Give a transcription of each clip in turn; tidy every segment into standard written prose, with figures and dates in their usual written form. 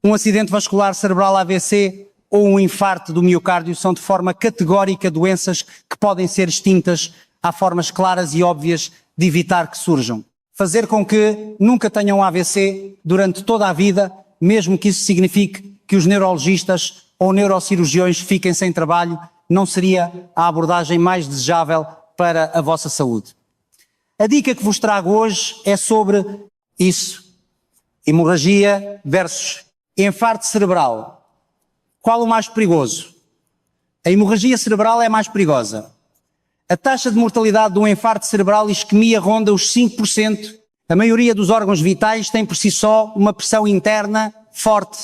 Um acidente vascular cerebral AVC ou um infarto do miocárdio são de forma categórica doenças que podem ser extintas. Há formas claras e óbvias de evitar que surjam. Fazer com que nunca tenham AVC durante toda a vida, mesmo que isso signifique que os neurologistas ou neurocirurgiões fiquem sem trabalho, não seria a abordagem mais desejável para a vossa saúde. A dica que vos trago hoje é sobre isso. Hemorragia versus infarto cerebral. Qual o mais perigoso? A hemorragia cerebral é mais perigosa. A taxa de mortalidade de um infarto cerebral e isquemia ronda os 5%. A maioria dos órgãos vitais tem por si só uma pressão interna forte.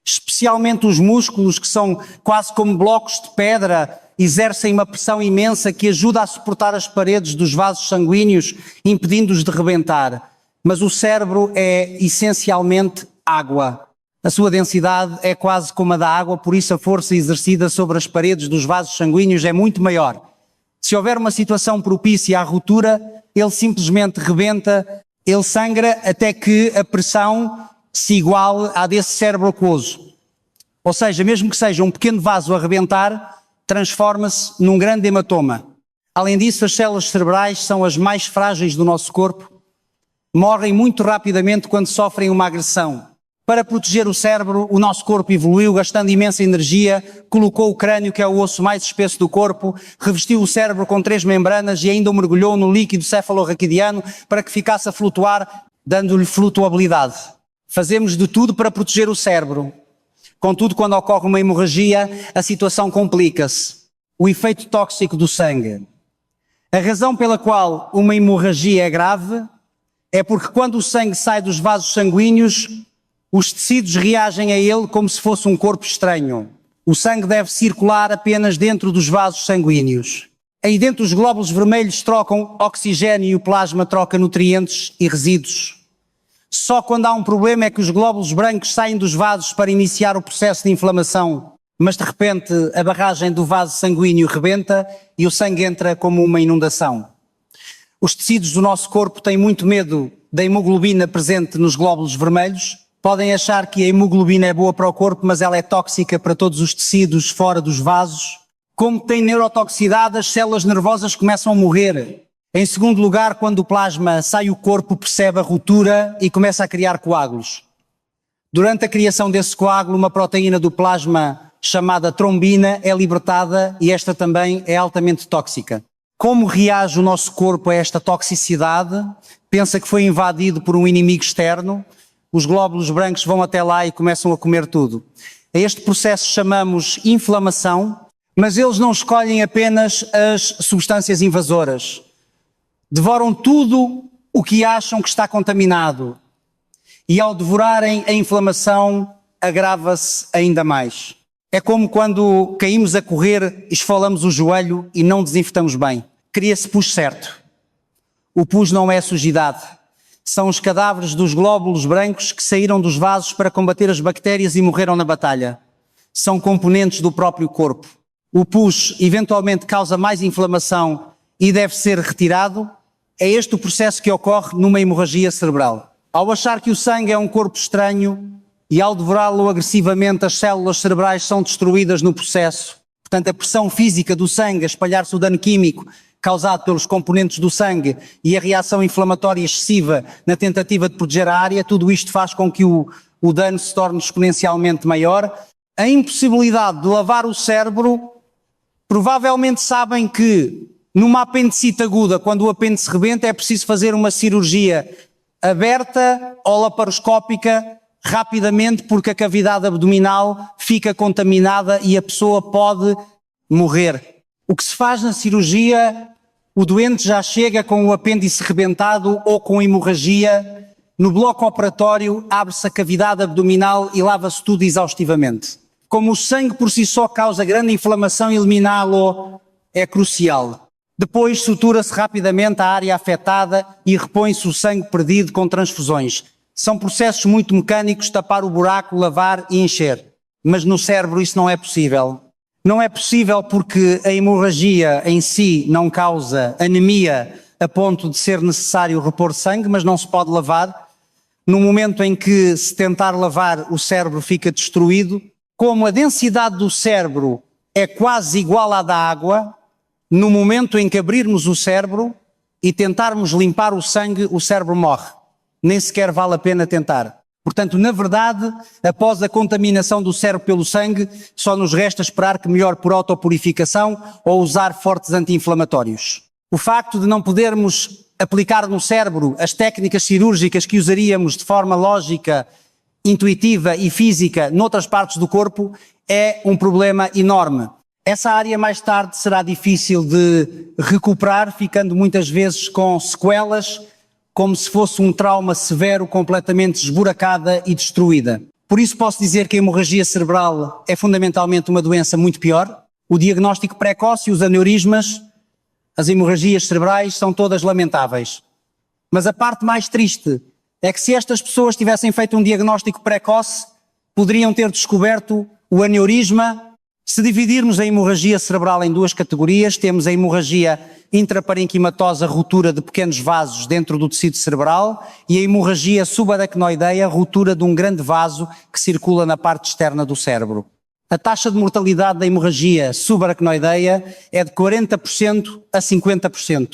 Especialmente os músculos, que são quase como blocos de pedra, exercem uma pressão imensa que ajuda a suportar as paredes dos vasos sanguíneos, impedindo-os de rebentar. Mas o cérebro é essencialmente água. A sua densidade é quase como a da água, por isso a força exercida sobre as paredes dos vasos sanguíneos é muito maior. Se houver uma situação propícia à ruptura, ele simplesmente rebenta, ele sangra até que a pressão se iguale à desse cérebro aquoso. Ou seja, mesmo que seja um pequeno vaso a rebentar, transforma-se num grande hematoma. Além disso, as células cerebrais são as mais frágeis do nosso corpo, morrem muito rapidamente quando sofrem uma agressão. Para proteger o cérebro, o nosso corpo evoluiu, gastando imensa energia, colocou o crânio, que é o osso mais espesso do corpo, revestiu o cérebro com 3 membranas e ainda o mergulhou no líquido cefalorraquidiano para que ficasse a flutuar, dando-lhe flutuabilidade. Fazemos de tudo para proteger o cérebro. Contudo, quando ocorre uma hemorragia, a situação complica-se. O efeito tóxico do sangue. A razão pela qual uma hemorragia é grave é porque quando o sangue sai dos vasos sanguíneos, os tecidos reagem a ele como se fosse um corpo estranho. O sangue deve circular apenas dentro dos vasos sanguíneos. Aí dentro os glóbulos vermelhos trocam oxigênio e o plasma troca nutrientes e resíduos. Só quando há um problema é que os glóbulos brancos saem dos vasos para iniciar o processo de inflamação. Mas de repente a barragem do vaso sanguíneo rebenta e o sangue entra como uma inundação. Os tecidos do nosso corpo têm muito medo da hemoglobina presente nos glóbulos vermelhos. Podem achar que a hemoglobina é boa para o corpo, mas ela é tóxica para todos os tecidos fora dos vasos. Como tem neurotoxicidade, as células nervosas começam a morrer. Em segundo lugar, quando o plasma sai, o corpo percebe a ruptura e começa a criar coágulos. Durante a criação desse coágulo, uma proteína do plasma chamada trombina é libertada e esta também é altamente tóxica. Como reage o nosso corpo a esta toxicidade? Pensa que foi invadido por um inimigo externo. Os glóbulos brancos vão até lá e começam a comer tudo. A este processo chamamos inflamação, mas eles não escolhem apenas as substâncias invasoras. Devoram tudo o que acham que está contaminado. E ao devorarem a inflamação, agrava-se ainda mais. É como quando caímos a correr, esfolamos o joelho e não desinfetamos bem. Cria-se pus certo. O pus não é sujidade. São os cadáveres dos glóbulos brancos que saíram dos vasos para combater as bactérias e morreram na batalha. São componentes do próprio corpo. O pus eventualmente causa mais inflamação e deve ser retirado. É este o processo que ocorre numa hemorragia cerebral. Ao achar que o sangue é um corpo estranho e ao devorá-lo agressivamente, as células cerebrais são destruídas no processo. Portanto, a pressão física do sangue a espalhar-se o dano químico causado pelos componentes do sangue e a reação inflamatória excessiva na tentativa de proteger a área, tudo isto faz com que o dano se torne exponencialmente maior. A impossibilidade de lavar o cérebro, provavelmente sabem que numa apendicite aguda, quando o apêndice rebenta, é preciso fazer uma cirurgia aberta ou laparoscópica rapidamente, porque a cavidade abdominal fica contaminada e a pessoa pode morrer. O que se faz na cirurgia, o doente já chega com o apêndice rebentado ou com hemorragia. No bloco operatório, abre-se a cavidade abdominal e lava-se tudo exaustivamente. Como o sangue por si só causa grande inflamação, eliminá-lo é crucial. Depois sutura-se rapidamente a área afetada e repõe-se o sangue perdido com transfusões. São processos muito mecânicos, tapar o buraco, lavar e encher. Mas no cérebro isso não é possível. Não é possível porque a hemorragia em si não causa anemia a ponto de ser necessário repor sangue, mas não se pode lavar. no momento em que se tentar lavar o cérebro fica destruído, como a densidade do cérebro é quase igual à da água, no momento em que abrirmos o cérebro e tentarmos limpar o sangue, o cérebro morre. Nem sequer vale a pena tentar. Portanto, na verdade, após a contaminação do cérebro pelo sangue, só nos resta esperar que melhore por autopurificação ou usar fortes anti-inflamatórios. O facto de não podermos aplicar no cérebro as técnicas cirúrgicas que usaríamos de forma lógica, intuitiva e física noutras partes do corpo é um problema enorme. Essa área mais tarde será difícil de recuperar, ficando muitas vezes com sequelas, como se fosse um trauma severo, completamente esburacada e destruída. Por isso posso dizer que a hemorragia cerebral é fundamentalmente uma doença muito pior. O diagnóstico precoce e os aneurismas, as hemorragias cerebrais, são todas lamentáveis. Mas a parte mais triste é que se estas pessoas tivessem feito um diagnóstico precoce, poderiam ter descoberto o aneurisma. Se dividirmos a hemorragia cerebral em duas categorias, temos a hemorragia intraparenquimatosa, ruptura de pequenos vasos dentro do tecido cerebral, e a hemorragia subaracnoideia, ruptura de um grande vaso que circula na parte externa do cérebro. A taxa de mortalidade da hemorragia subaracnoideia é de 40% a 50%.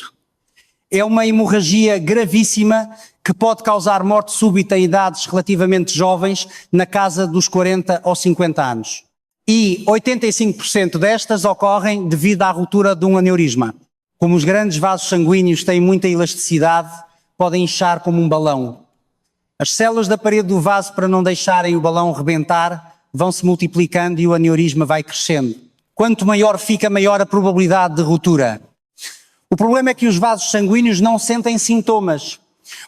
É uma hemorragia gravíssima que pode causar morte súbita em idades relativamente jovens, na casa dos 40 ou 50 anos. E 85% destas ocorrem devido à ruptura de um aneurisma. Como os grandes vasos sanguíneos têm muita elasticidade, podem inchar como um balão. As células da parede do vaso, para não deixarem o balão rebentar, vão se multiplicando e o aneurisma vai crescendo. Quanto maior fica, maior a probabilidade de ruptura. O problema é que os vasos sanguíneos não sentem sintomas.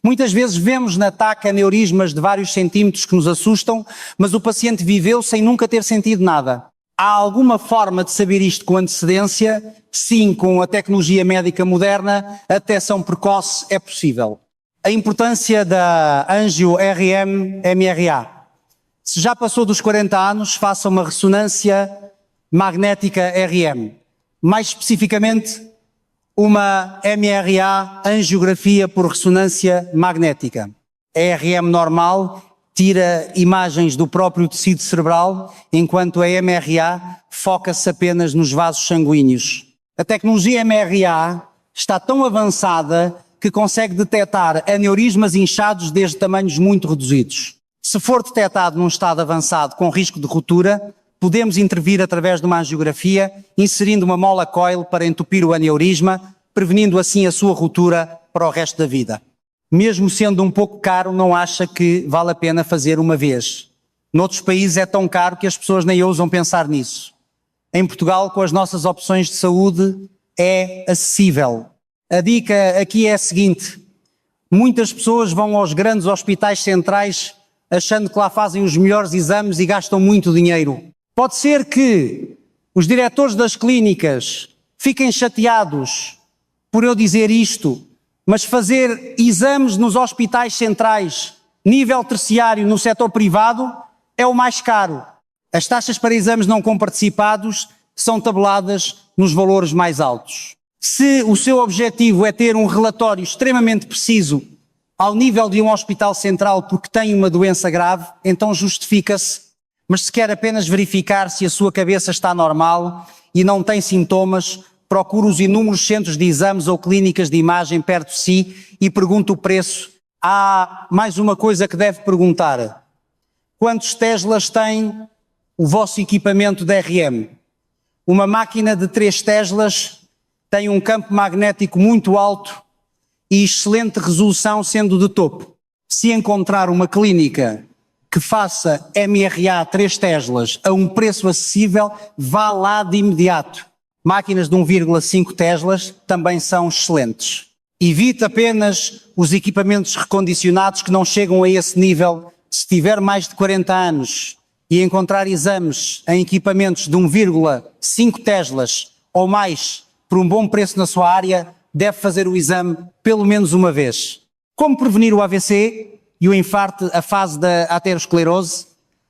Muitas vezes vemos na TAC aneurismas de vários centímetros que nos assustam, mas o paciente viveu sem nunca ter sentido nada. Há alguma forma de saber isto com antecedência? Sim, com a tecnologia médica moderna, a detecção precoce é possível. A importância da angio-RM-MRA. Se já passou dos 40 anos, faça uma ressonância magnética RM. Mais especificamente, uma MRA, angiografia por ressonância magnética. A RM normal tira imagens do próprio tecido cerebral, enquanto a MRA foca-se apenas nos vasos sanguíneos. A tecnologia MRA está tão avançada que consegue detectar aneurismas inchados desde tamanhos muito reduzidos. Se for detectado num estado avançado com risco de ruptura, podemos intervir através de uma angiografia, inserindo uma mola coil para entupir o aneurisma, prevenindo assim a sua ruptura para o resto da vida. Mesmo sendo um pouco caro, não acha que vale a pena fazer uma vez. Noutros países é tão caro que as pessoas nem ousam pensar nisso. Em Portugal, com as nossas opções de saúde, é acessível. A dica aqui é a seguinte: muitas pessoas vão aos grandes hospitais centrais achando que lá fazem os melhores exames e gastam muito dinheiro. Pode ser que os diretores das clínicas fiquem chateados por eu dizer isto, mas fazer exames nos hospitais centrais, nível terciário no setor privado, é o mais caro. As taxas para exames não comparticipados são tabeladas nos valores mais altos. Se o seu objetivo é ter um relatório extremamente preciso ao nível de um hospital central porque tem uma doença grave, então justifica-se. Mas se quer apenas verificar se a sua cabeça está normal e não tem sintomas, procure os inúmeros centros de exames ou clínicas de imagem perto de si e pergunte o preço. Há mais uma coisa que deve perguntar: quantos Teslas tem o vosso equipamento de RM? Uma máquina de 3 Teslas tem um campo magnético muito alto e excelente resolução, sendo de topo. Se encontrar uma clínica que faça MRA 3 Teslas a um preço acessível, vá lá de imediato. Máquinas de 1,5 Teslas também são excelentes. Evite apenas os equipamentos recondicionados que não chegam a esse nível. Se tiver mais de 40 anos e encontrar exames em equipamentos de 1,5 Teslas ou mais por um bom preço na sua área, deve fazer o exame pelo menos uma vez. Como prevenir o AVC e o infarto, a fase da aterosclerose?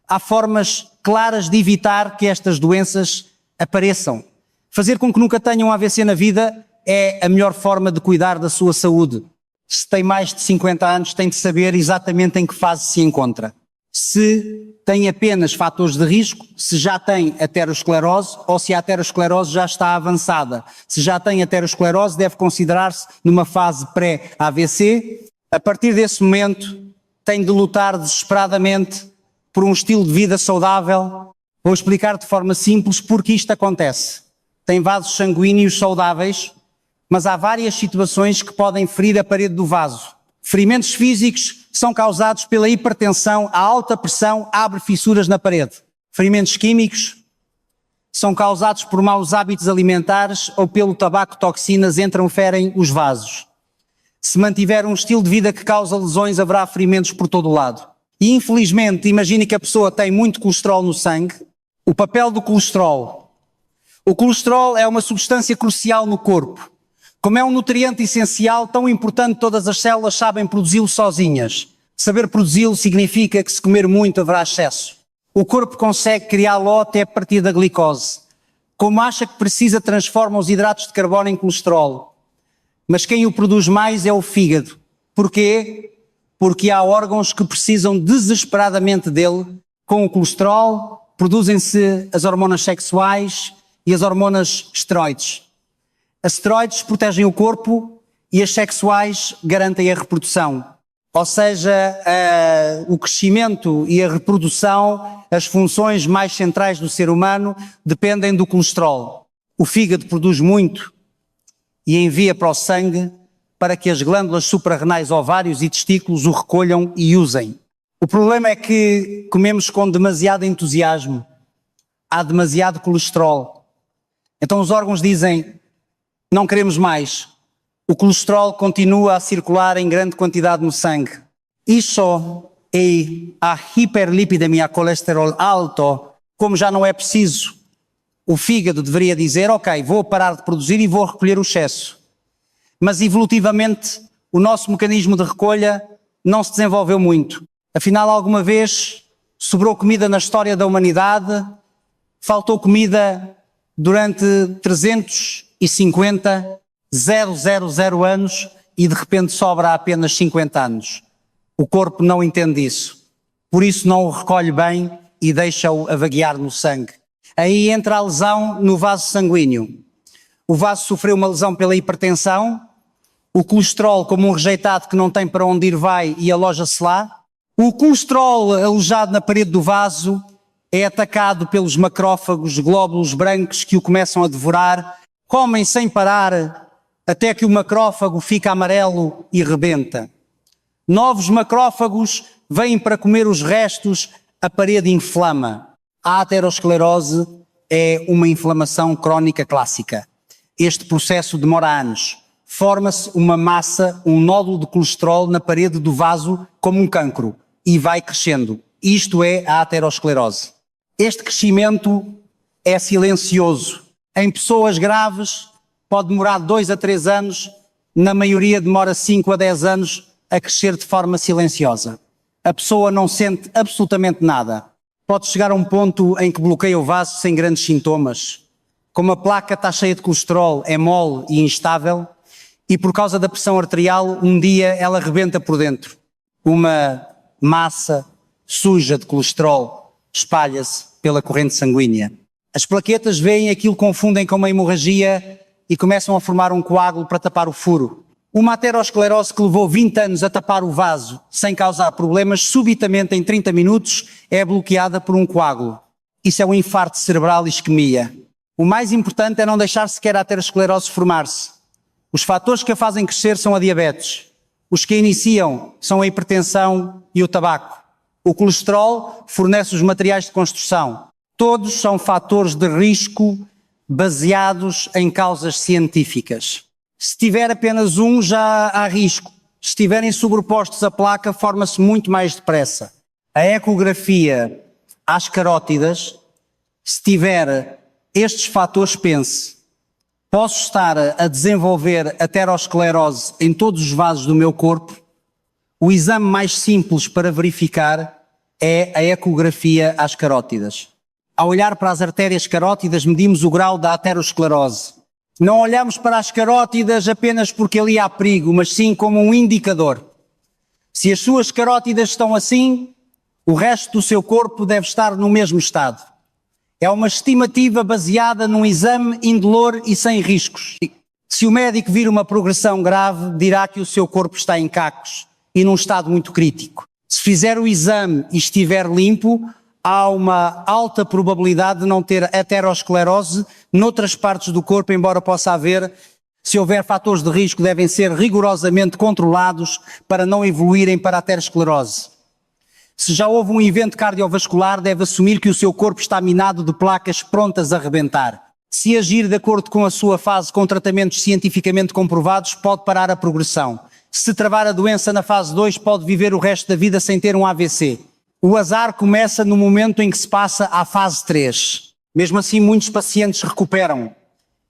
Há formas claras de evitar que estas doenças apareçam. Fazer com que nunca tenham AVC na vida é a melhor forma de cuidar da sua saúde. se tem mais de 50 anos, tem de saber exatamente em que fase se encontra. Se tem apenas fatores de risco, se já tem aterosclerose ou se a aterosclerose já está avançada. Se já tem aterosclerose, deve considerar-se numa fase pré-AVC. A partir desse momento, tem de lutar desesperadamente por um estilo de vida saudável. Vou explicar de forma simples porque isto acontece. Tem vasos sanguíneos saudáveis, mas há várias situações que podem ferir a parede do vaso. Ferimentos físicos são causados pela hipertensão, a alta pressão abre fissuras na parede. Ferimentos químicos são causados por maus hábitos alimentares ou pelo tabaco, toxinas entram e ferem os vasos. Se mantiver um estilo de vida que causa lesões, haverá ferimentos por todo o lado. E infelizmente, imagine que a pessoa tem muito colesterol no sangue. O papel do colesterol. O colesterol é uma substância crucial no corpo. Como é um nutriente essencial, tão importante, todas as células sabem produzi-lo sozinhas. Saber produzi-lo significa que se comer muito haverá excesso. O corpo consegue criá-lo até a partir da glicose. Como acha que precisa, transforma os hidratos de carbono em colesterol. Mas quem o produz mais é o fígado. Porquê? Porque há órgãos que precisam desesperadamente dele. Com o colesterol, produzem-se as hormonas sexuais e as hormonas esteroides. As esteroides protegem o corpo e as sexuais garantem a reprodução. Ou seja, o crescimento e a reprodução, as funções mais centrais do ser humano, dependem do colesterol. O fígado produz muito e envia para o sangue para que as glândulas suprarrenais, ovários e testículos o recolham e usem. O problema é que comemos com demasiado entusiasmo. Há demasiado colesterol. Então os órgãos dizem: não queremos mais. O colesterol continua a circular em grande quantidade no sangue. Isso é a hiperlipidemia, colesterol alto. Como já não é preciso, o fígado deveria dizer: ok, vou parar de produzir e vou recolher o excesso. Mas evolutivamente o nosso mecanismo de recolha não se desenvolveu muito. Afinal, alguma vez sobrou comida na história da humanidade? Faltou comida durante 350, 000 anos e de repente sobra apenas 50 anos. O corpo não entende isso. Por isso não o recolhe bem e deixa-o a vaguear no sangue. Aí entra a lesão no vaso sanguíneo. O vaso sofreu uma lesão pela hipertensão. O colesterol, como um rejeitado que não tem para onde ir, vai e aloja-se lá. O colesterol alojado na parede do vaso é atacado pelos macrófagos, glóbulos brancos que o começam a devorar, comem sem parar até que o macrófago fica amarelo e rebenta. Novos macrófagos vêm para comer os restos, a parede inflama. A aterosclerose é uma inflamação crónica clássica. Este processo demora anos. Forma-se uma massa, um nódulo de colesterol na parede do vaso como um cancro e vai crescendo. Isto é a aterosclerose. Este crescimento é silencioso. Em pessoas graves pode demorar 2 a 3 anos, na maioria demora 5 a 10 anos a crescer de forma silenciosa. A pessoa não sente absolutamente nada. Pode chegar a um ponto em que bloqueia o vaso sem grandes sintomas. Como a placa está cheia de colesterol, é mole e instável, e por causa da pressão arterial, um dia ela rebenta por dentro. Uma massa suja de colesterol espalha-se pela corrente sanguínea. As plaquetas veem aquilo, confundem com uma hemorragia e começam a formar um coágulo para tapar o furo. Uma aterosclerose que levou 20 anos a tapar o vaso sem causar problemas, subitamente em 30 minutos é bloqueada por um coágulo. Isso é um infarto cerebral e isquemia. O mais importante é não deixar sequer a aterosclerose formar-se. Os fatores que a fazem crescer são a diabetes. Os que a iniciam são a hipertensão e o tabaco. O colesterol fornece os materiais de construção. Todos são fatores de risco baseados em causas científicas. Se tiver apenas um, já há risco. Se estiverem sobrepostos à placa, forma-se muito mais depressa. A ecografia às carótidas, se tiver estes fatores, pense: posso estar a desenvolver aterosclerose em todos os vasos do meu corpo? O exame mais simples para verificar é a ecografia às carótidas. Ao olhar para as artérias carótidas, medimos o grau da aterosclerose. Não olhamos para as carótidas apenas porque ali há perigo, mas sim como um indicador. Se as suas carótidas estão assim, o resto do seu corpo deve estar no mesmo estado. É uma estimativa baseada num exame indolor e sem riscos. Se o médico vir uma progressão grave, dirá que o seu corpo está em cacos e num estado muito crítico. Se fizer o exame e estiver limpo, há uma alta probabilidade de não ter aterosclerose noutras partes do corpo, embora possa haver. Se houver fatores de risco, devem ser rigorosamente controlados para não evoluírem para a aterosclerose. Se já houve um evento cardiovascular, deve assumir que o seu corpo está minado de placas prontas a rebentar. Se agir de acordo com a sua fase com tratamentos cientificamente comprovados, pode parar a progressão. Se travar a doença na fase 2, pode viver o resto da vida sem ter um AVC. O azar começa no momento em que se passa à fase 3. Mesmo assim, muitos pacientes recuperam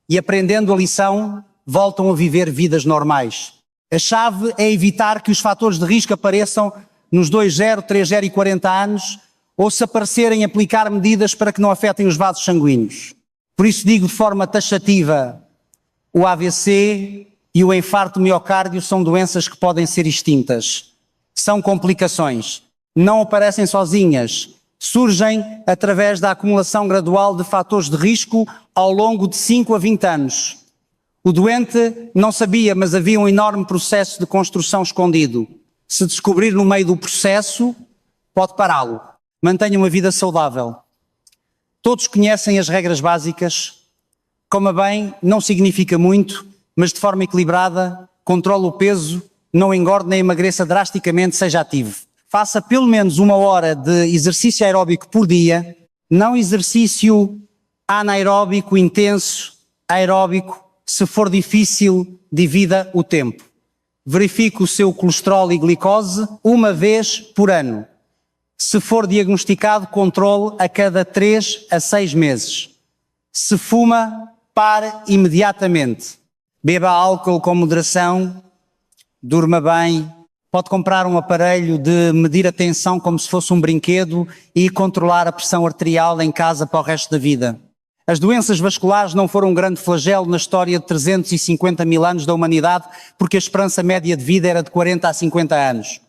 e, aprendendo a lição, voltam a viver vidas normais. A chave é evitar que os fatores de risco apareçam nos 2, 0, 3, 0 e 40 anos, ou se aparecerem, aplicar medidas para que não afetem os vasos sanguíneos. Por isso digo de forma taxativa, o AVC e o infarto do miocárdio são doenças que podem ser extintas. São complicações. Não aparecem sozinhas. Surgem através da acumulação gradual de fatores de risco ao longo de 5 a 20 anos. O doente não sabia, mas havia um enorme processo de construção escondido. Se descobrir no meio do processo, pode pará-lo. Mantenha uma vida saudável. Todos conhecem as regras básicas. Coma bem, não significa muito, mas de forma equilibrada, controle o peso, não engorde nem emagreça drasticamente, seja ativo. Faça pelo menos 1 hora de exercício aeróbico por dia, não exercício anaeróbico intenso, aeróbico. Se for difícil, divida o tempo. Verifique o seu colesterol e glicose 1 vez por ano. Se for diagnosticado, controle a cada 3 a 6 meses. Se fuma, pare imediatamente. Beba álcool com moderação, durma bem. Pode comprar um aparelho de medir a tensão como se fosse um brinquedo e controlar a pressão arterial em casa para o resto da vida. As doenças vasculares não foram um grande flagelo na história de 350 mil anos da humanidade, porque a esperança média de vida era de 40 a 50 anos.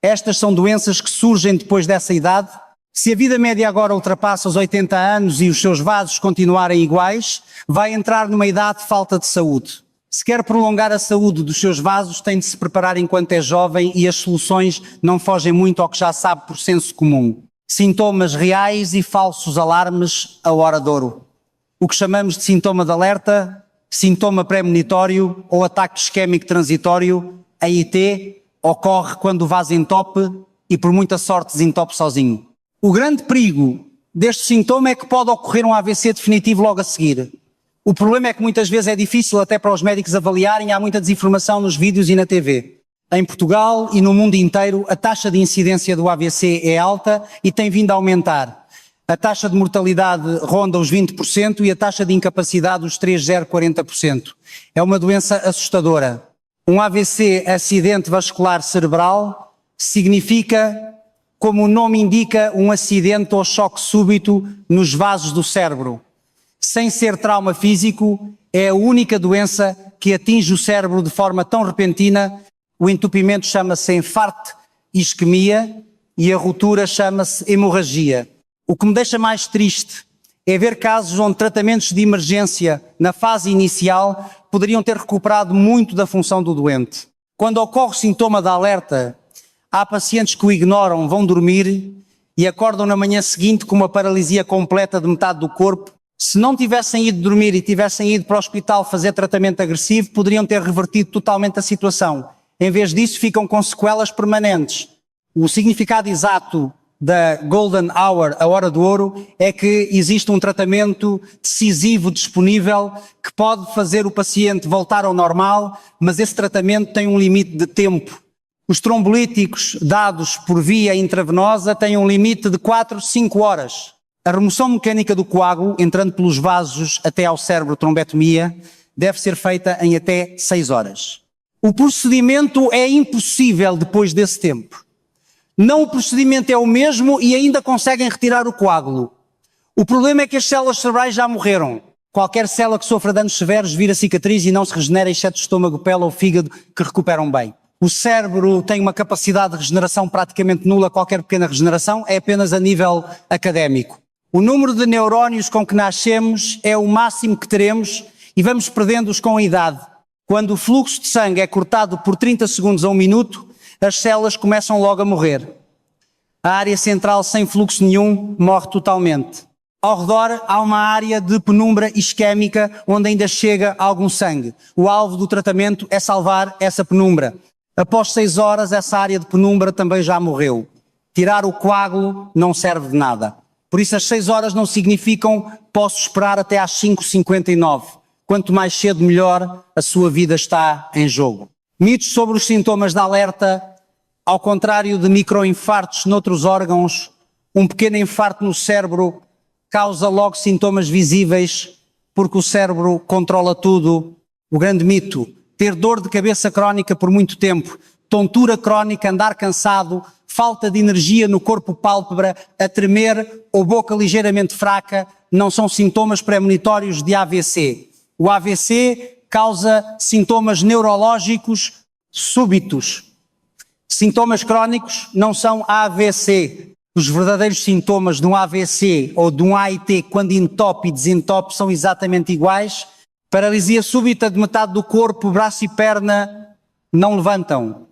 Estas são doenças que surgem depois dessa idade. Se a vida média agora ultrapassa os 80 anos e os seus vasos continuarem iguais, vai entrar numa idade de falta de saúde. Se quer prolongar a saúde dos seus vasos, tem de se preparar enquanto é jovem e as soluções não fogem muito ao que já sabe por senso comum. Sintomas reais e falsos alarmes a hora de ouro. O que chamamos de sintoma de alerta, sintoma premonitório ou ataque isquémico transitório, AIT, ocorre quando o vaso entope e por muita sorte desentope sozinho. O grande perigo deste sintoma é que pode ocorrer um AVC definitivo logo a seguir. O problema é que muitas vezes é difícil até para os médicos avaliarem, há muita desinformação nos vídeos e na TV. Em Portugal e no mundo inteiro, a taxa de incidência do AVC é alta e tem vindo a aumentar. A taxa de mortalidade ronda os 20% e a taxa de incapacidade os 40%. É uma doença assustadora. Um AVC, acidente vascular cerebral, significa, como o nome indica, um acidente ou choque súbito nos vasos do cérebro. Sem ser trauma físico, é a única doença que atinge o cérebro de forma tão repentina. O entupimento chama-se infarto, isquemia, e a ruptura chama-se hemorragia. O que me deixa mais triste é ver casos onde tratamentos de emergência na fase inicial poderiam ter recuperado muito da função do doente. Quando ocorre sintoma de alerta, há pacientes que o ignoram, vão dormir e acordam na manhã seguinte com uma paralisia completa de metade do corpo. Se não tivessem ido dormir e tivessem ido para o hospital fazer tratamento agressivo, poderiam ter revertido totalmente a situação. Em vez disso, ficam com sequelas permanentes. O significado exato da Golden Hour, a hora do ouro, é que existe um tratamento decisivo disponível que pode fazer o paciente voltar ao normal, mas esse tratamento tem um limite de tempo. Os trombolíticos dados por via intravenosa têm um limite de 4, 5 horas. A remoção mecânica do coágulo, entrando pelos vasos até ao cérebro, trombotomia, deve ser feita em até 6 horas. O procedimento é impossível depois desse tempo. Não, o procedimento é o mesmo e ainda conseguem retirar o coágulo. O problema é que as células cerebrais já morreram. Qualquer célula que sofra danos severos vira cicatriz e não se regenera, exceto o estômago, pele ou fígado, que recuperam bem. O cérebro tem uma capacidade de regeneração praticamente nula, qualquer pequena regeneração é apenas a nível académico. O número de neurónios com que nascemos é o máximo que teremos e vamos perdendo-os com a idade. Quando o fluxo de sangue é cortado por 30 segundos a 1 minuto, as células começam logo a morrer. A área central sem fluxo nenhum morre totalmente. Ao redor há uma área de penumbra isquémica onde ainda chega algum sangue. O alvo do tratamento é salvar essa penumbra. Após 6 horas, essa área de penumbra também já morreu. Tirar o coágulo não serve de nada. Por isso as 6 horas não significam posso esperar até às 5h59. Quanto mais cedo melhor, a sua vida está em jogo. Mitos sobre os sintomas de alerta. Ao contrário de microinfartos noutros órgãos, um pequeno infarto no cérebro causa logo sintomas visíveis porque o cérebro controla tudo. O grande mito: ter dor de cabeça crónica por muito tempo, tontura crónica, andar cansado, falta de energia no corpo pálpebra, a tremer ou boca ligeiramente fraca, não são sintomas premonitórios de AVC. O AVC causa sintomas neurológicos súbitos. Sintomas crónicos não são AVC. Os verdadeiros sintomas de um AVC ou de um AIT, quando entope e desentope, são exatamente iguais. Paralisia súbita de metade do corpo, braço e perna não levantam.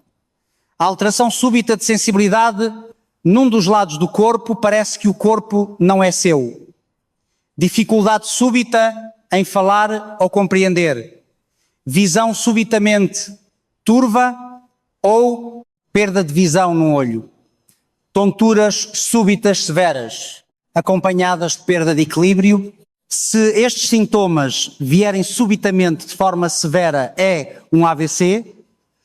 A alteração súbita de sensibilidade num dos lados do corpo, parece que o corpo não é seu. Dificuldade súbita em falar ou compreender. Visão subitamente turva ou perda de visão no olho. Tonturas súbitas severas, acompanhadas de perda de equilíbrio. Se estes sintomas vierem subitamente de forma severa, é um AVC.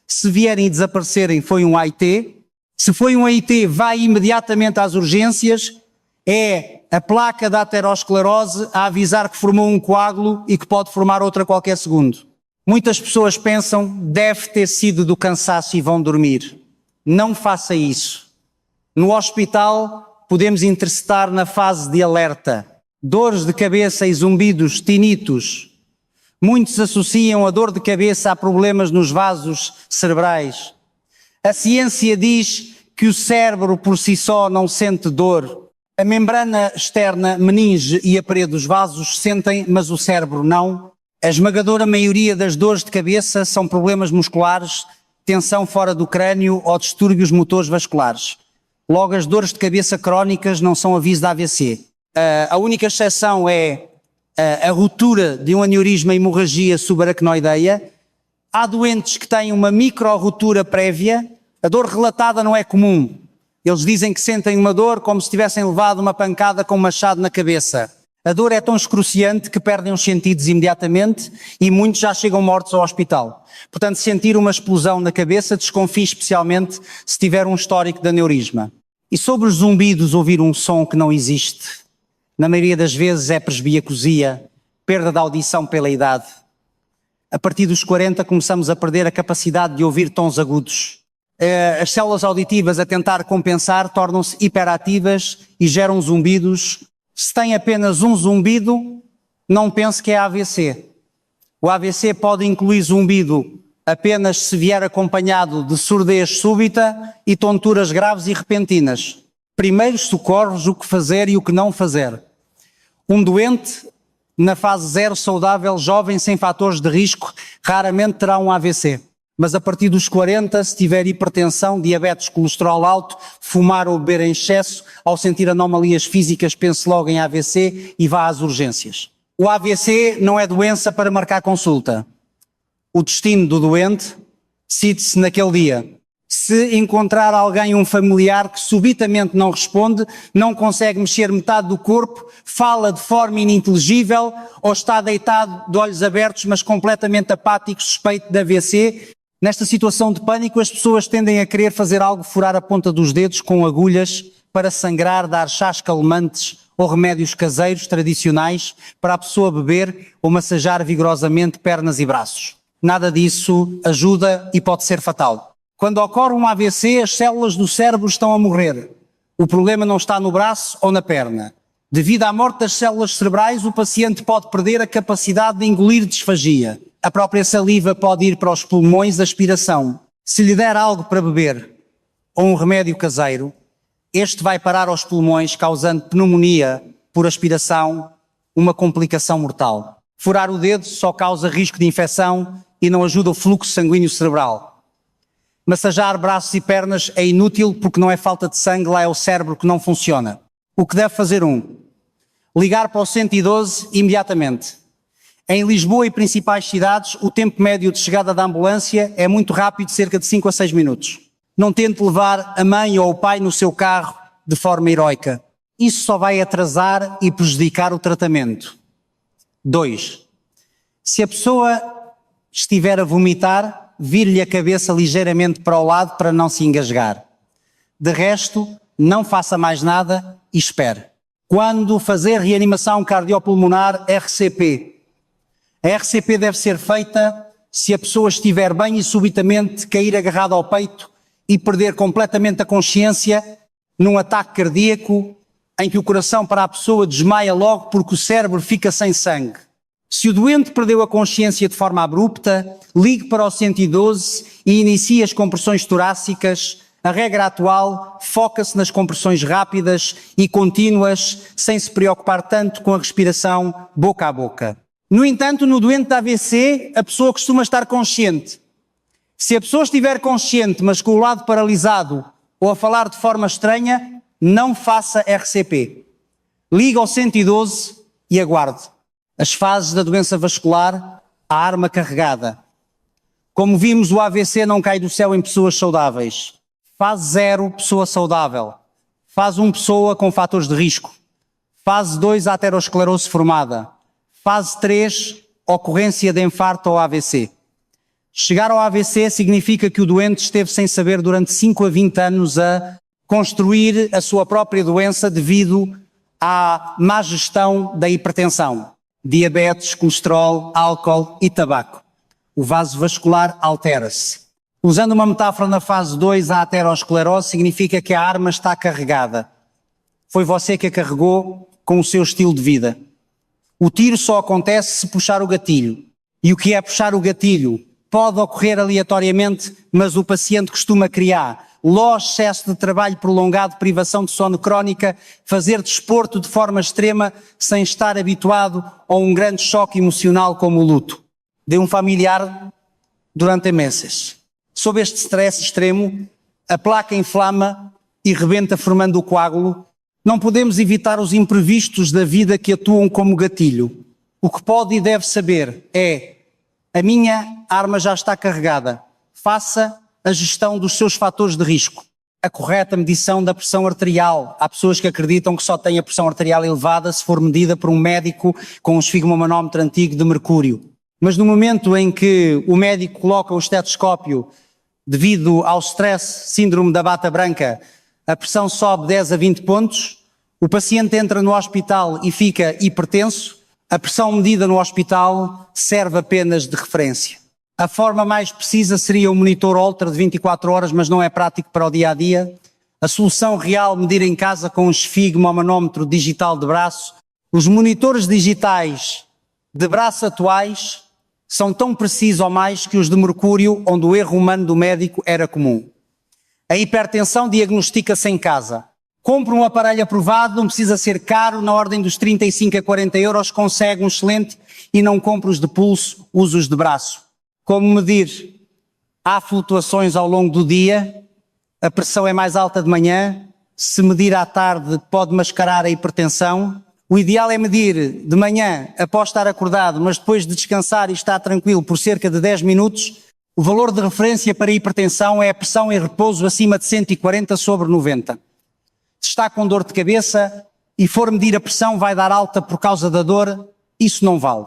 Se vierem e desaparecerem, foi um AIT. Se foi um AIT, vai imediatamente às urgências. É a placa da aterosclerose a avisar que formou um coágulo e que pode formar outra a qualquer segundo. Muitas pessoas pensam, deve ter sido do cansaço e vão dormir. Não faça isso. No hospital, podemos interceptar na fase de alerta. Dores de cabeça e zumbidos, tinitos. Muitos associam a dor de cabeça a problemas nos vasos cerebrais. A ciência diz que o cérebro por si só não sente dor. A membrana externa, meninge e a parede dos vasos sentem, mas o cérebro não. A esmagadora maioria das dores de cabeça são problemas musculares, tensão fora do crânio ou distúrbios motores vasculares. Logo, as dores de cabeça crónicas não são aviso de AVC. A única exceção é a ruptura de um aneurisma e hemorragia subaracnoideia. Há doentes que têm uma micro-ruptura prévia. A dor relatada não é comum. Eles dizem que sentem uma dor como se tivessem levado uma pancada com um machado na cabeça. A dor é tão excruciante que perdem os sentidos imediatamente e muitos já chegam mortos ao hospital. Portanto, sentir uma explosão na cabeça, desconfie especialmente se tiver um histórico de aneurisma. E sobre os zumbidos, ouvir um som que não existe. Na maioria das vezes é presbiacusia, perda da audição pela idade. A partir dos 40 começamos a perder a capacidade de ouvir tons agudos. As células auditivas a tentar compensar tornam-se hiperativas e geram zumbidos. Se tem apenas um zumbido, não pense que é AVC. O AVC pode incluir zumbido apenas se vier acompanhado de surdez súbita e tonturas graves e repentinas. Primeiros socorros, o que fazer e o que não fazer. Um doente na fase 0 saudável, jovem, sem fatores de risco, raramente terá um AVC. Mas a partir dos 40, se tiver hipertensão, diabetes, colesterol alto, fumar ou beber em excesso, ao sentir anomalias físicas, pense logo em AVC e vá às urgências. O AVC não é doença para marcar consulta. O destino do doente decide-se naquele dia. Se encontrar alguém, um familiar, que subitamente não responde, não consegue mexer metade do corpo, fala de forma ininteligível ou está deitado de olhos abertos, mas completamente apático, suspeito de AVC, nesta situação de pânico as pessoas tendem a querer fazer algo, furar a ponta dos dedos com agulhas para sangrar, dar chás calmantes ou remédios caseiros tradicionais para a pessoa beber ou massajar vigorosamente pernas e braços. Nada disso ajuda e pode ser fatal. Quando ocorre um AVC, as células do cérebro estão a morrer. O problema não está no braço ou na perna. Devido à morte das células cerebrais, o paciente pode perder a capacidade de engolir disfagia. A própria saliva pode ir para os pulmões, aspiração. Se lhe der algo para beber ou um remédio caseiro, este vai parar aos pulmões, causando pneumonia por aspiração, uma complicação mortal. Furar o dedo só causa risco de infecção e não ajuda o fluxo sanguíneo cerebral. Massajar braços e pernas é inútil porque não é falta de sangue, lá é o cérebro que não funciona. O que deve fazer ligar para o 112 imediatamente. Em Lisboa e principais cidades, o tempo médio de chegada da ambulância é muito rápido, cerca de 5 a 6 minutos. Não tente levar a mãe ou o pai no seu carro de forma heroica. Isso só vai atrasar e prejudicar o tratamento. 2. Se a pessoa estiver a vomitar, vire-lhe a cabeça ligeiramente para o lado para não se engasgar. De resto, não faça mais nada e espere. Quando fazer reanimação cardiopulmonar RCP, a RCP deve ser feita se a pessoa estiver bem e subitamente cair agarrada ao peito e perder completamente a consciência num ataque cardíaco em que o coração para a pessoa desmaia logo porque o cérebro fica sem sangue. Se o doente perdeu a consciência de forma abrupta, ligue para o 112 e inicie as compressões torácicas. A regra atual foca-se nas compressões rápidas e contínuas, sem se preocupar tanto com a respiração boca a boca. No entanto, no doente de AVC, a pessoa costuma estar consciente. Se a pessoa estiver consciente, mas com o lado paralisado ou a falar de forma estranha, não faça RCP. Ligue ao 112 e aguarde. As fases da doença vascular, a arma carregada. Como vimos, o AVC não cai do céu em pessoas saudáveis. Fase 0, pessoa saudável. Fase 1, pessoa com fatores de risco. Fase 2, aterosclerose formada. Fase 3, ocorrência de infarto ou AVC. Chegar ao AVC significa que o doente esteve sem saber durante 5 a 20 anos a construir a sua própria doença devido à má gestão da hipertensão, diabetes, colesterol, álcool e tabaco. O vaso vascular altera-se. Usando uma metáfora na fase 2, a aterosclerose significa que a arma está carregada. Foi você que a carregou com o seu estilo de vida. O tiro só acontece se puxar o gatilho. E o que é puxar o gatilho? Pode ocorrer aleatoriamente, mas o paciente costuma criar excesso de trabalho prolongado, privação de sono crónica, fazer desporto de forma extrema sem estar habituado a um grande choque emocional como o luto de um familiar durante meses. Sob este stress extremo, a placa inflama e rebenta formando o coágulo. Não podemos evitar os imprevistos da vida que atuam como gatilho. O que pode e deve saber é: a minha arma já está carregada. Faça a gestão dos seus fatores de risco. A correta medição da pressão arterial. Há pessoas que acreditam que só têm a pressão arterial elevada se for medida por um médico com um esfigmomanómetro antigo de mercúrio. Mas no momento em que o médico coloca o estetoscópio, devido ao stress, síndrome da bata branca, a pressão sobe 10 a 20 pontos, o paciente entra no hospital e fica hipertenso, a pressão medida no hospital serve apenas de referência. A forma mais precisa seria um monitor Holter de 24 horas, mas não é prático para o dia-a-dia. A solução real, medir em casa com um esfigmomanómetro digital de braço. Os monitores digitais de braço atuais são tão precisos ou mais que os de mercúrio, onde o erro humano do médico era comum. A hipertensão diagnostica-se em casa. Compre um aparelho aprovado, não precisa ser caro, na ordem dos 35 a 40 euros, consegue um excelente, e não compre os de pulso, use os de braço. Como medir? Há flutuações ao longo do dia, a pressão é mais alta de manhã, se medir à tarde pode mascarar a hipertensão. O ideal é medir de manhã, após estar acordado, mas depois de descansar e estar tranquilo por cerca de 10 minutos. O valor de referência para a hipertensão é a pressão em repouso acima de 140 sobre 90. Se está com dor de cabeça e for medir a pressão, vai dar alta por causa da dor, isso não vale.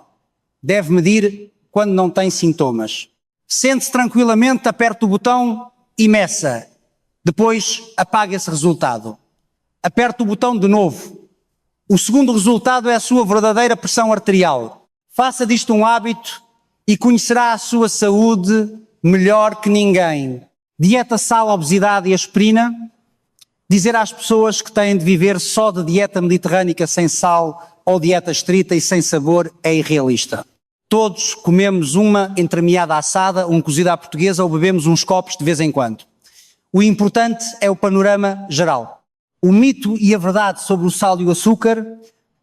Deve medir quando não tem sintomas. Sente-se tranquilamente, aperte o botão e meça. Depois apaga esse resultado. Aperte o botão de novo. O segundo resultado é a sua verdadeira pressão arterial. Faça disto um hábito e conhecerá a sua saúde melhor que ninguém. Dieta, sal, obesidade e aspirina. Dizer às pessoas que têm de viver só de dieta mediterrânica sem sal ou dieta estrita e sem sabor é irrealista. Todos comemos uma entremeada assada, um cozido à portuguesa ou bebemos uns copos de vez em quando. O importante é o panorama geral. O mito e a verdade sobre o sal e o açúcar: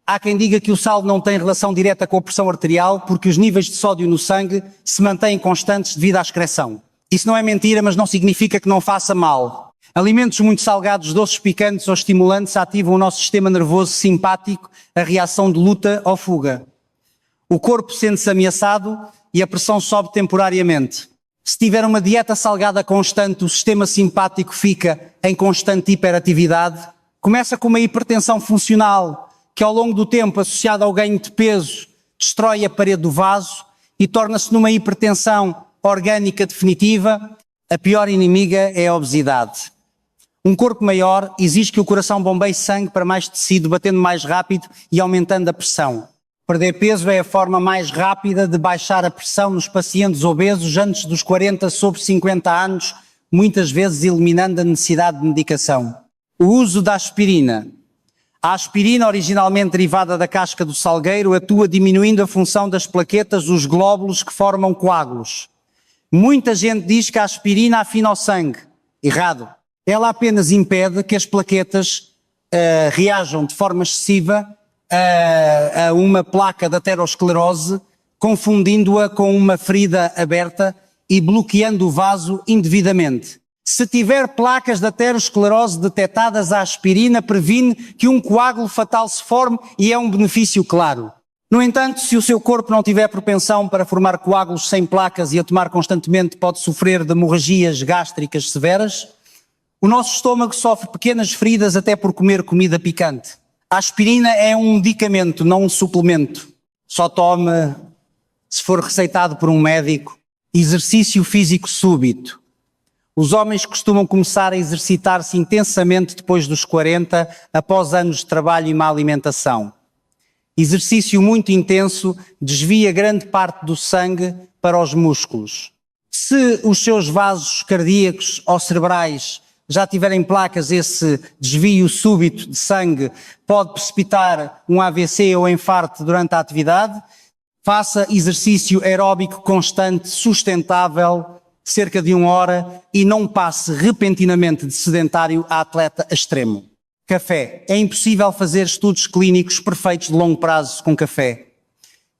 há quem diga que o sal não tem relação direta com a pressão arterial porque os níveis de sódio no sangue se mantêm constantes devido à excreção. Isso não é mentira, mas não significa que não faça mal. Alimentos muito salgados, doces, picantes ou estimulantes ativam o nosso sistema nervoso simpático, a reação de luta ou fuga. O corpo sente-se ameaçado e a pressão sobe temporariamente. Se tiver uma dieta salgada constante, o sistema simpático fica em constante hiperatividade. Começa com uma hipertensão funcional, que ao longo do tempo, associada ao ganho de peso, destrói a parede do vaso e torna-se numa hipertensão orgânica definitiva. A pior inimiga é a obesidade. Um corpo maior exige que o coração bombeie sangue para mais tecido, batendo mais rápido e aumentando a pressão. Perder peso é a forma mais rápida de baixar a pressão nos pacientes obesos antes dos 40 sobre 50 anos, muitas vezes eliminando a necessidade de medicação. O uso da aspirina. A aspirina, originalmente derivada da casca do salgueiro, atua diminuindo a função das plaquetas dos glóbulos que formam coágulos. Muita gente diz que a aspirina afina o sangue. Errado. Ela apenas impede que as plaquetas reajam de forma excessiva a uma placa de aterosclerose, confundindo-a com uma ferida aberta e bloqueando o vaso indevidamente. Se tiver placas de aterosclerose detectadas, a aspirina previne que um coágulo fatal se forme e é um benefício claro. No entanto, se o seu corpo não tiver propensão para formar coágulos sem placas e a tomar constantemente pode sofrer de hemorragias gástricas severas, o nosso estômago sofre pequenas feridas até por comer comida picante. A aspirina é um medicamento, não um suplemento. Só tome se for receitado por um médico. Exercício físico súbito. Os homens costumam começar a exercitar-se intensamente depois dos 40, após anos de trabalho e má alimentação. Exercício muito intenso desvia grande parte do sangue para os músculos. Se os seus vasos cardíacos ou cerebrais já tiverem placas, esse desvio súbito de sangue pode precipitar um AVC ou infarto durante a atividade. Faça exercício aeróbico constante, sustentável, cerca de 1 hora, e não passe repentinamente de sedentário a atleta extremo. Café. É impossível fazer estudos clínicos perfeitos de longo prazo com café.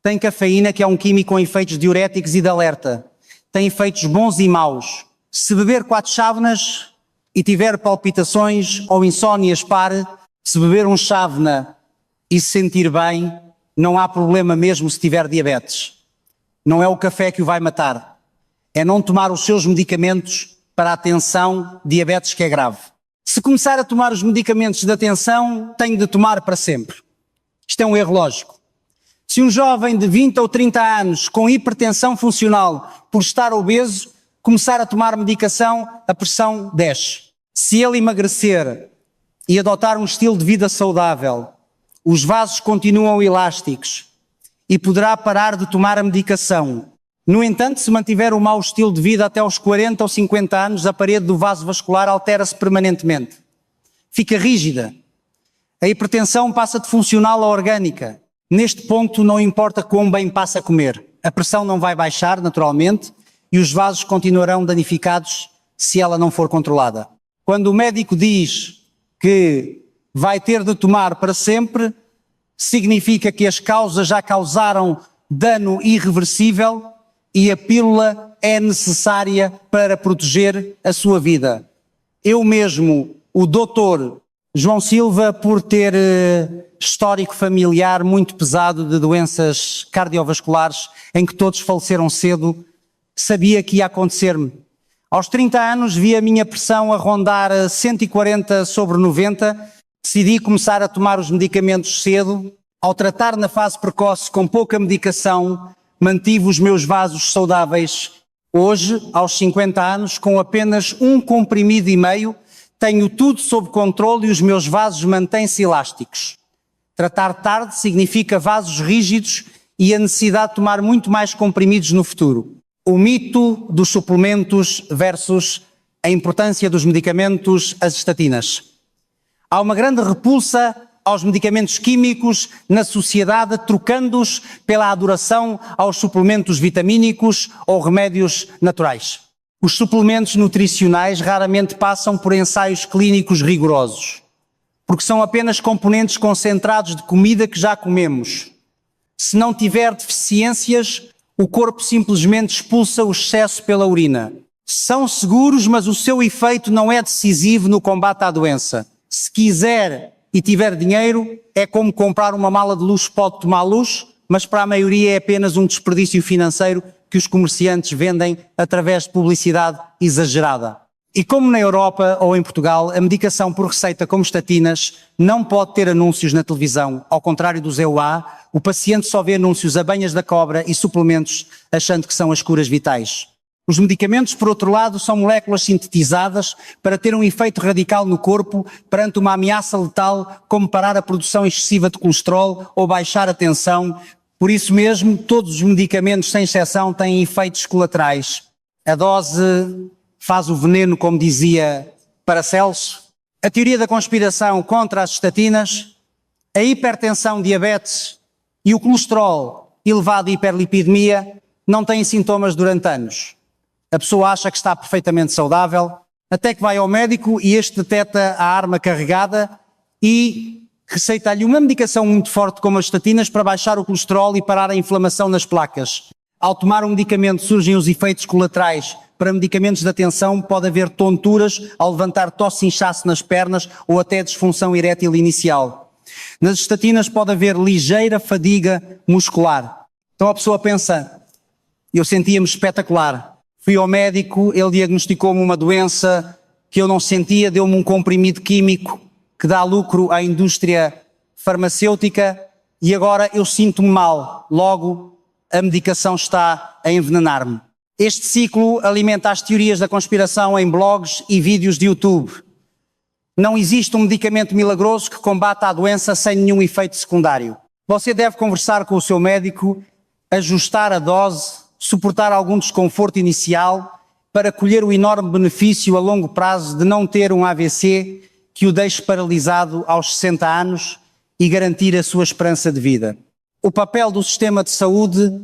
Tem cafeína, que é um químico com efeitos diuréticos e de alerta. Tem efeitos bons e maus. Se beber 4 chávenas e tiver palpitações ou insónias, pare. Se beber um chávena e se sentir bem, não há problema mesmo se tiver diabetes. Não é o café que o vai matar. É não tomar os seus medicamentos para a tensão, diabetes, que é grave. Se começar a tomar os medicamentos da tensão, tem de tomar para sempre. Isto é um erro lógico. Se um jovem de 20 ou 30 anos com hipertensão funcional, por estar obeso, começar a tomar medicação, a pressão desce. Se ele emagrecer e adotar um estilo de vida saudável, os vasos continuam elásticos e poderá parar de tomar a medicação. No entanto, se mantiver um mau estilo de vida até aos 40 ou 50 anos, a parede do vaso vascular altera-se permanentemente. Fica rígida. A hipertensão passa de funcional a orgânica. Neste ponto, não importa quão bem passa a comer. A pressão não vai baixar, naturalmente, e os vasos continuarão danificados se ela não for controlada. Quando o médico diz que vai ter de tomar para sempre, significa que as causas já causaram dano irreversível e a pílula é necessária para proteger a sua vida. Eu mesmo, o doutor João Silva, por ter histórico familiar muito pesado de doenças cardiovasculares, em que todos faleceram cedo, sabia que ia acontecer-me. Aos 30 anos vi a minha pressão a rondar 140 sobre 90, decidi começar a tomar os medicamentos cedo. Ao tratar na fase precoce com pouca medicação, mantive os meus vasos saudáveis. Hoje, aos 50 anos, com apenas 1,5 comprimido, tenho tudo sob controle e os meus vasos mantêm-se elásticos. Tratar tarde significa vasos rígidos e a necessidade de tomar muito mais comprimidos no futuro. O mito dos suplementos versus a importância dos medicamentos, as estatinas. Há uma grande repulsa aos medicamentos químicos na sociedade, trocando-os pela adoração aos suplementos vitamínicos ou remédios naturais. Os suplementos nutricionais raramente passam por ensaios clínicos rigorosos, porque são apenas componentes concentrados de comida que já comemos. Se não tiver deficiências, o corpo simplesmente expulsa o excesso pela urina. São seguros, mas o seu efeito não é decisivo no combate à doença. Se quiser e tiver dinheiro, é como comprar uma mala de luxo, pode tomar luxo, mas para a maioria é apenas um desperdício financeiro que os comerciantes vendem através de publicidade exagerada. E como na Europa ou em Portugal, a medicação por receita como estatinas não pode ter anúncios na televisão, ao contrário dos EUA, o paciente só vê anúncios a banhas da cobra e suplementos achando que são as curas vitais. Os medicamentos, por outro lado, são moléculas sintetizadas para ter um efeito radical no corpo perante uma ameaça letal como parar a produção excessiva de colesterol ou baixar a tensão. Por isso mesmo, todos os medicamentos, sem exceção, têm efeitos colaterais. A dose faz o veneno, como dizia Paracelso. A teoria da conspiração contra as estatinas, a hipertensão, diabetes e o colesterol elevado e hiperlipidemia não têm sintomas durante anos. A pessoa acha que está perfeitamente saudável, até que vai ao médico e este detecta a arma carregada e receita-lhe uma medicação muito forte como as estatinas para baixar o colesterol e parar a inflamação nas placas. Ao tomar um medicamento surgem os efeitos colaterais. Para medicamentos de tensão pode haver tonturas ao levantar tosse e inchaço nas pernas ou até disfunção erétil inicial. Nas estatinas pode haver ligeira fadiga muscular. Então a pessoa pensa, eu sentia-me espetacular. Fui ao médico, ele diagnosticou-me uma doença que eu não sentia, deu-me um comprimido químico que dá lucro à indústria farmacêutica e agora eu sinto-me mal, logo a medicação está a envenenar-me. Este ciclo alimenta as teorias da conspiração em blogs e vídeos de YouTube. Não existe um medicamento milagroso que combata a doença sem nenhum efeito secundário. Você deve conversar com o seu médico, ajustar a dose, suportar algum desconforto inicial para colher o enorme benefício a longo prazo de não ter um AVC que o deixe paralisado aos 60 anos e garantir a sua esperança de vida. O papel do sistema de saúde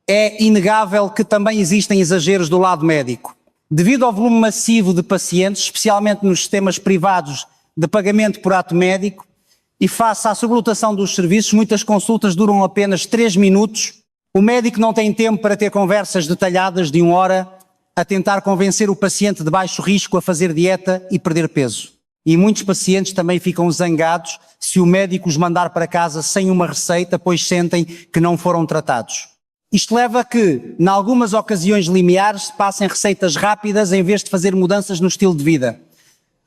é inegável que também existem exageros do lado médico. Devido ao volume massivo de pacientes, especialmente nos sistemas privados de pagamento por ato médico, e face à sobrelotação dos serviços, muitas consultas duram apenas 3 minutos. O médico não tem tempo para ter conversas detalhadas de 1 hora a tentar convencer o paciente de baixo risco a fazer dieta e perder peso. E muitos pacientes também ficam zangados se o médico os mandar para casa sem uma receita, pois sentem que não foram tratados. Isto leva a que, em algumas ocasiões limiares, se passem receitas rápidas em vez de fazer mudanças no estilo de vida.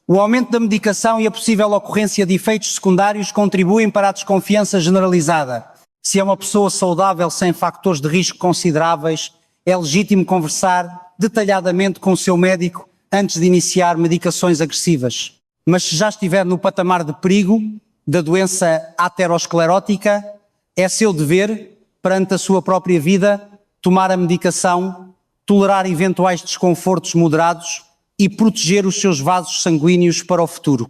O aumento da medicação e a possível ocorrência de efeitos secundários contribuem para a desconfiança generalizada. Se é uma pessoa saudável sem factores de risco consideráveis, é legítimo conversar detalhadamente com o seu médico antes de iniciar medicações agressivas. Mas se já estiver no patamar de perigo da doença aterosclerótica, é seu dever, perante a sua própria vida, tomar a medicação, tolerar eventuais desconfortos moderados e proteger os seus vasos sanguíneos para o futuro.